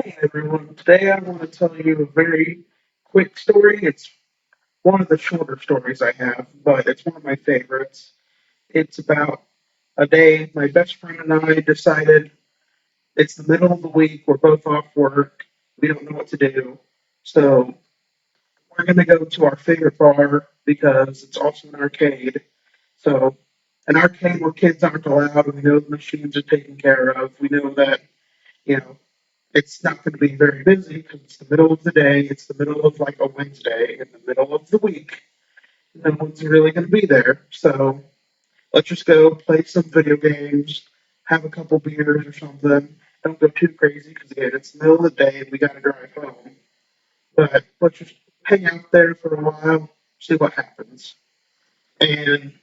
Hey everyone, today I want to tell you a very quick story. It's one of the shorter stories I have, but it's one of my favorites. It's about a day my best friend and I decided it's the middle of the week, we're both off work, we don't know what to do. So we're going to go to our favorite bar because it's also an arcade. So, an arcade where kids aren't allowed, we know the machines are taken care of, we know that, you know, it's not going to be very busy because it's the middle of the day. It's the middle of like a Wednesday in the middle of the week. No one's really going to be there. So let's just go play some video games, have a couple beers or something. Don't go too crazy because again, it's the middle of the day and we got to drive home. But let's just hang out there for a while, see what happens. And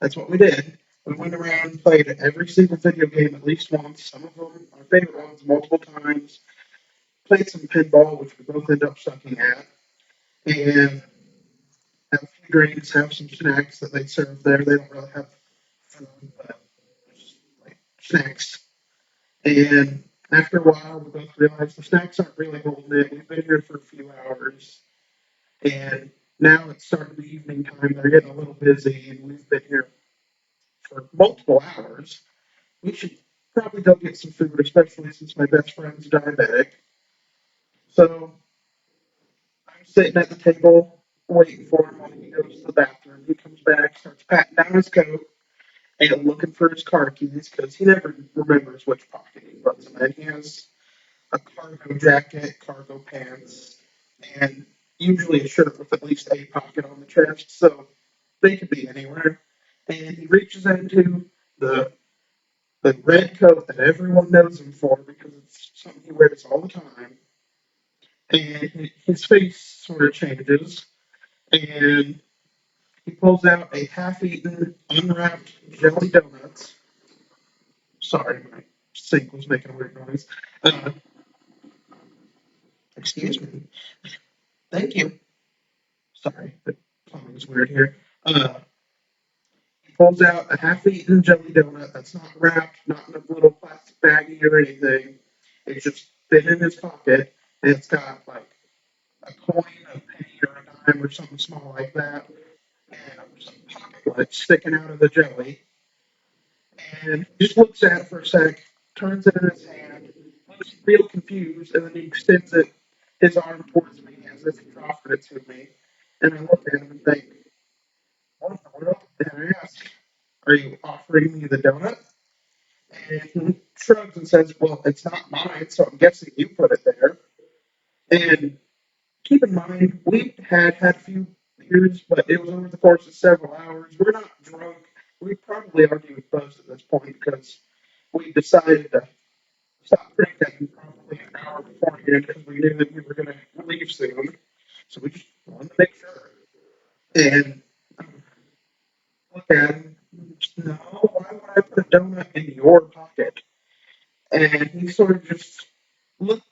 that's what we did. We went around and played every single video game at least once. Some of them, our favorite ones, multiple times. Played some pinball, which we both ended up sucking at, and have a few drinks, have some snacks that they serve there. They don't really have food, but just like snacks. And after a while, we both realized the snacks aren't really holding it. We've been here for a few hours, and now it's starting to be evening time. They're getting a little busy, and we've been here for multiple hours. We should probably go get some food, especially since my best friend's diabetic. So I'm sitting at the table waiting for him while he goes to the bathroom. He comes back, starts patting down his coat and looking for his car keys because he never remembers which pocket he puts them in. He has a cargo jacket, cargo pants, and usually a shirt with at least a pocket on the chest, so they could be anywhere. And he reaches into the the red coat that everyone knows him for because it's something he wears all the time. And his face sort of changes, and he pulls out a half-eaten, unwrapped jelly donuts. Sorry, my sink was making a weird noise. Uh, excuse me. Thank you. Sorry, the plumbing's weird here. He pulls out a half-eaten jelly donut that's not wrapped, not in a little plastic baggie or anything. It's just thin in his pocket, and it's got like a coin, a penny, or a dime, or something small like that, and some pocket lights sticking out of the jelly. And just looks at it for a sec, turns it in his hand, looks real confused, and then he extends his arm towards me as if he's offered it to me. And I look at him and think, what in the world? And I ask, are you offering me the donut? And he shrugs and says, well, it's not mine, so I'm guessing you put it there. And keep in mind, we had a few beers, but it was over the course of several hours. We're not drunk. We probably already buzzed at this point because we decided to stop drinking probably an hour beforehand because we knew that we were going to leave soon. So we just wanted to make sure. And look at him. No, why would I put a donut in your pocket? And he sort of just looks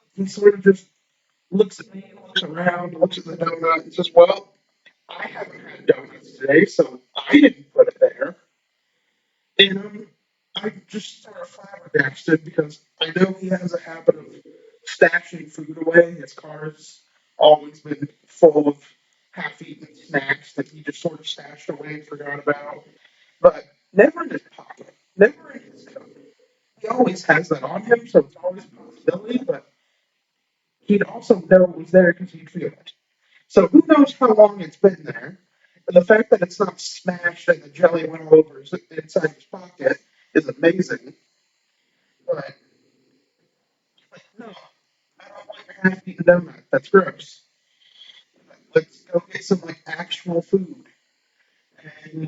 at me, looks around, looks at the donut, and says, "Well, I haven't had donuts today, so I didn't put it there." And I just sort of flabbergasted because I know he has a habit of stashing food away. His car's always been full of half-eaten snacks that he just sort of stashed away and forgot about. But never in his pocket, never in his coat. He always has that on him, so it's always a possibility, but he'd also know it was there because he'd feel it. So who knows how long it's been there? And the fact that it's not smashed and the jelly went all over inside his pocket is amazing. But no, I don't want your half-eaten donut. That's gross. Let's go get some like actual food. And he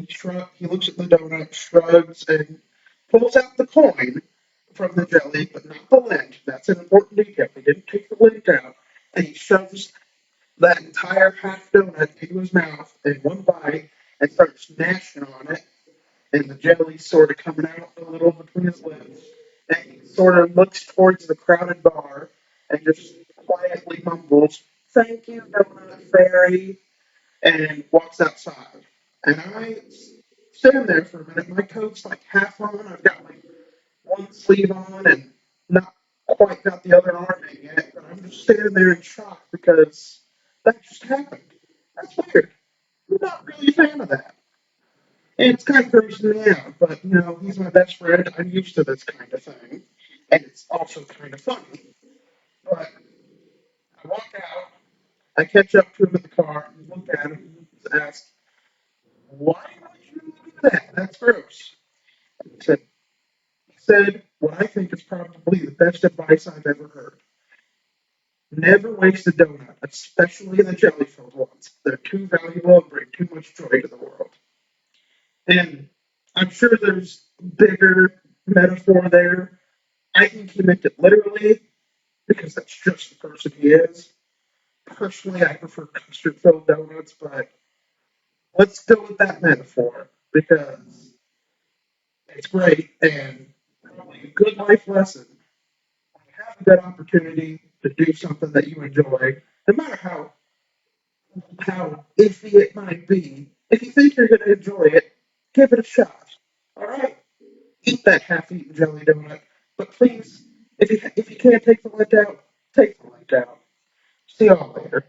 looks at the donut, shrugs, and pulls out the coin from the jelly, but not the lint. That's an important detail. He didn't take the lint out. And he shoves that entire half donut into his mouth in one bite and starts gnashing on it. And the jelly sort of coming out a little between his lips. And he sort of looks towards the crowded bar and just quietly mumbles, "Thank you, Donut Fairy," and walks outside. And I stand there for a minute. My coat's like half on. I've got like one sleeve on and not quite got the other arm in yet, but I'm just standing there in shock because that just happened. That's weird. I'm not really a fan of that. And it's kind of grossing me out, but he's my best friend. I'm used to this kind of thing. And it's also kind of funny. But I walk out, I catch up to him in the car, and look at him and ask, why would you do that? That's gross. He said what I think is probably the best advice I've ever heard. Never waste a donut, especially the jelly filled ones. They're too valuable and bring too much joy to the world. And I'm sure there's bigger metaphor there. I think he meant it literally because that's just the person he is. Personally, I prefer custard filled donuts, but let's go with that metaphor because it's great and probably a good life lesson. When you have a good opportunity to do something that you enjoy, no matter how iffy it might be, if you think you're going to enjoy it, give it a shot. All right, eat that half-eaten jelly donut, but please, if you can't take the lid out, take the lid out. See y'all later.